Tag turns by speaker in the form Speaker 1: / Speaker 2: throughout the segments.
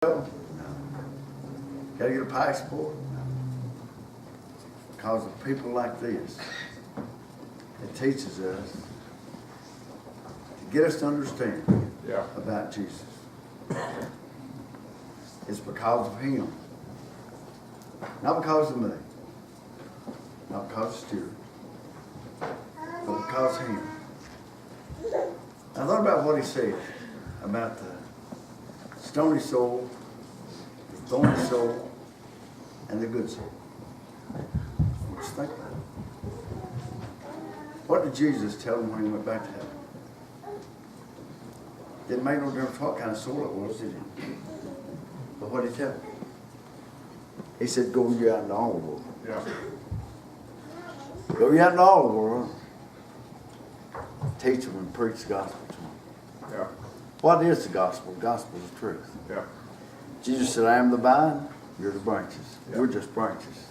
Speaker 1: No. Got to get a passport? No. Because of people like this, it teaches us to get us to understand about Jesus. It's because of him. Not because of me. Not because of Stewart. But because of him. I thought about what he said about the stony soul, the thorny soul, and the good soul. Just think about it. What did Jesus tell him when he went back to heaven? Didn't make no difference what kind of soul it was, did it? But what did he tell him? He said, go ye out into all the world.
Speaker 2: Yeah.
Speaker 1: Go ye out into all the world. Teach them and preach the gospel to them.
Speaker 2: Yeah.
Speaker 1: What is the gospel? The gospel is the truth.
Speaker 2: Yeah.
Speaker 1: Jesus said, I am the vine, you're the branches.
Speaker 2: Yeah.
Speaker 1: We're just branches.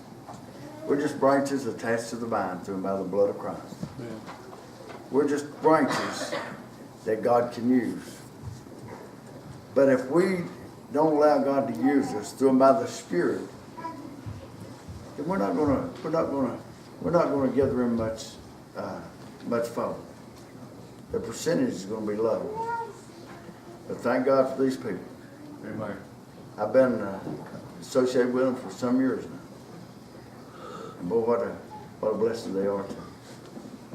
Speaker 1: We're just branches attached to the vine through and by the blood of Christ.
Speaker 2: Yeah.
Speaker 1: We're just branches that God can use. But if we don't allow God to use us through and by the Spirit, then we're not gonna gather in much fold. The percentage is gonna be low. But thank God for these people.
Speaker 2: Amen.
Speaker 1: I've been associated with them for some years now. And boy, what a blessing they are to me.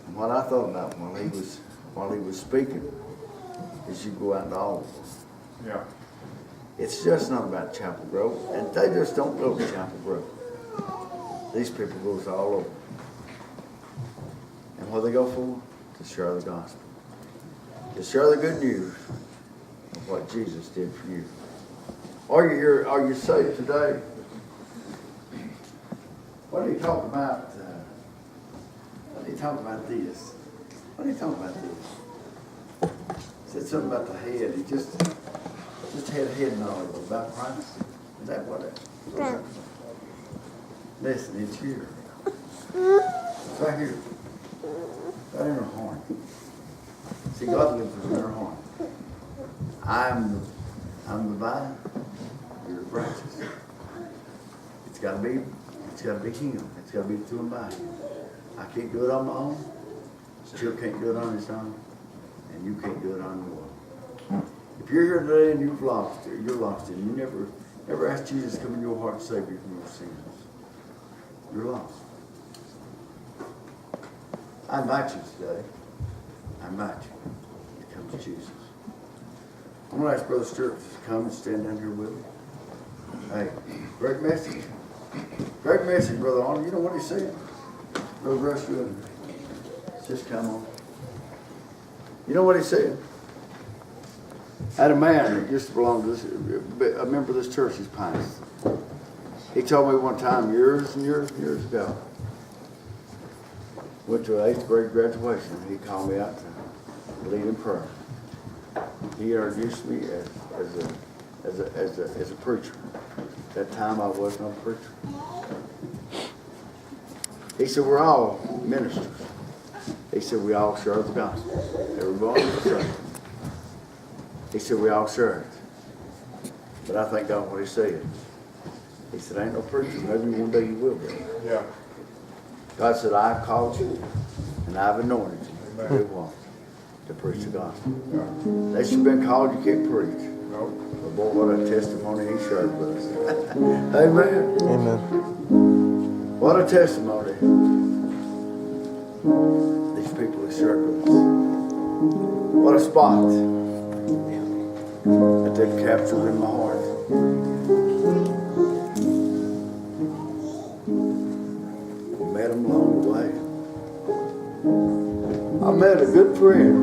Speaker 1: And what I thought about while he was speaking is you go out into all of them.
Speaker 2: Yeah.
Speaker 1: It's just not about Chapel Grove, and they just don't go to Chapel Grove. These people go to all over. And what they go for? To share the gospel. To share the good news of what Jesus did for you. Are you here? Are you saved today? What do you talk about? What do you talk about this? What do you talk about this? He said something about the head. He just had a head knowledge about Christ. Is that what it is? Listen, it's here. It's right here. Right in her heart. See, God lives in her heart. I'm the vine. You're the branches. It's got to be him. It's got to be through and by him. I can't do it on my own. Still can't do it on his own. And you can't do it on your own. If you're here today and you've lost it, you're lost it. You never asked Jesus to come in your heart and save you from your sins. You're lost. I invite you today. I invite you to come to Jesus. I'm going to ask Brother Stewart to come and stand down here with me. Hey, great message. Great message, Brother Arnold. You know what he said? Brother Rush, just come on. You know what he said? I had a man that used to belong to this, a member of this church, he's pious. He told me one time, years and years and years ago, went to an 8th grade graduation. He called me out to lead in prayer. He introduced me as a preacher. At that time, I wasn't a preacher. He said, we're all ministers. He said, we all share the gospel. Everybody is saved. He said, we all share it. But I thank God what he said. He said, ain't no preacher. Maybe one day you will be.
Speaker 2: Yeah.
Speaker 1: God said, I've called you and I've anointed you to do what? To preach the gospel. Unless you've been called, you can't preach.
Speaker 2: No.
Speaker 1: But boy, what a testimony he shared with us. Amen.
Speaker 3: Amen.
Speaker 1: What a testimony these people have shared with us. What a spot that they've captured in my heart. I met them along the way. I met a good friend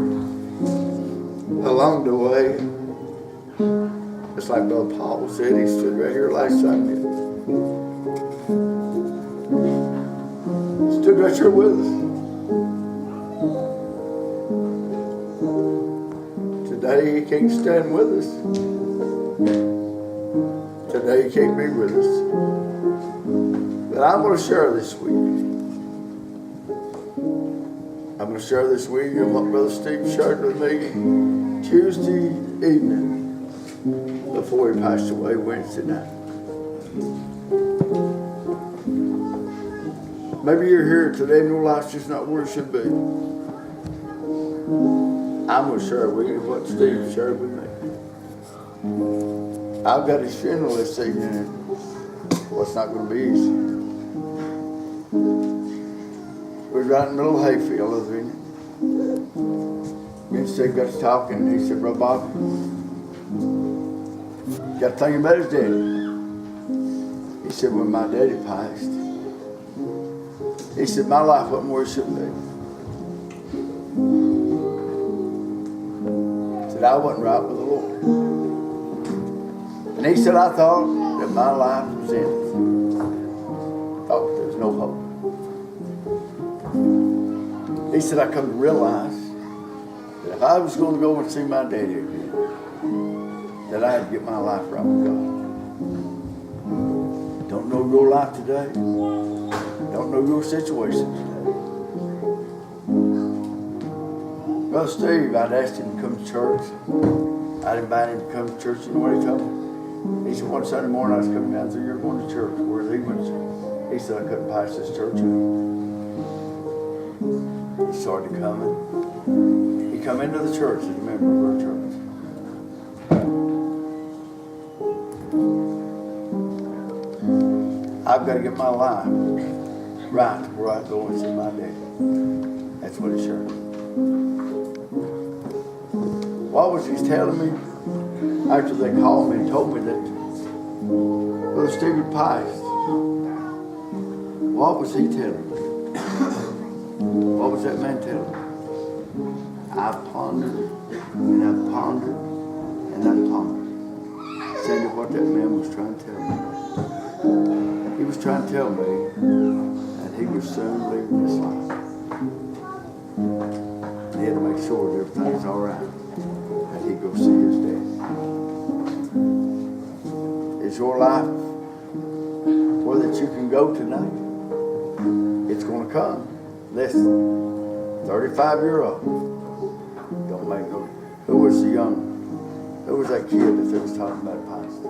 Speaker 1: along the way. Just like Brother Paul said, he stood right here last Sunday. Stood right here with us. Today he can't stand with us. Today he can't be with us. But I'm going to share this with you. I'm going to share this with you what Brother Steve shared with me Tuesday evening before before he passed away Wednesday night. Maybe you're here today and your life's just not where it should be. I'm going to share with you what Steve shared with me. I've got his funeral this evening, and well, it's not going to be easy. We're right in the middle of hayfield of the vineyard. Me and Steve got to talking, and he said, "Brother Bob, got to think about his daddy." He said, "When my daddy passed," he said, "my life wasn't where it should be." He said, "I wasn't right with the Lord." And he said, "I thought that my life was ended. Thought there was no hope." He said, "I come to realize that if I was going to go and see my daddy again, that I had to get my life right with God." Don't know your life today. Don't know your situation today. Brother Steve, I'd asked him to come to church. I'd invited him to come to church. You know what he told me? He said, one Sunday morning I was coming down through, "You're going to church." Where he went to. He said, "I couldn't pass this church anymore." He started coming. He come into the church as a member of our church. I've got to get my life right to where I go and see my daddy. That's what he shared. What was he telling me after they called me and told me that Brother Stewart passed? What was he telling me? What was that man telling me? I pondered and I pondered and I pondered. Sandy, what that man was trying to tell me. He was trying to tell me that he was soon leaving this life. And he had to make sure that everything's all right, that he'd go see his dad. Is your life where that you can go tonight? It's going to come. Listen, 35-year-old. Don't make no. Who was that kid that they was talking about passing?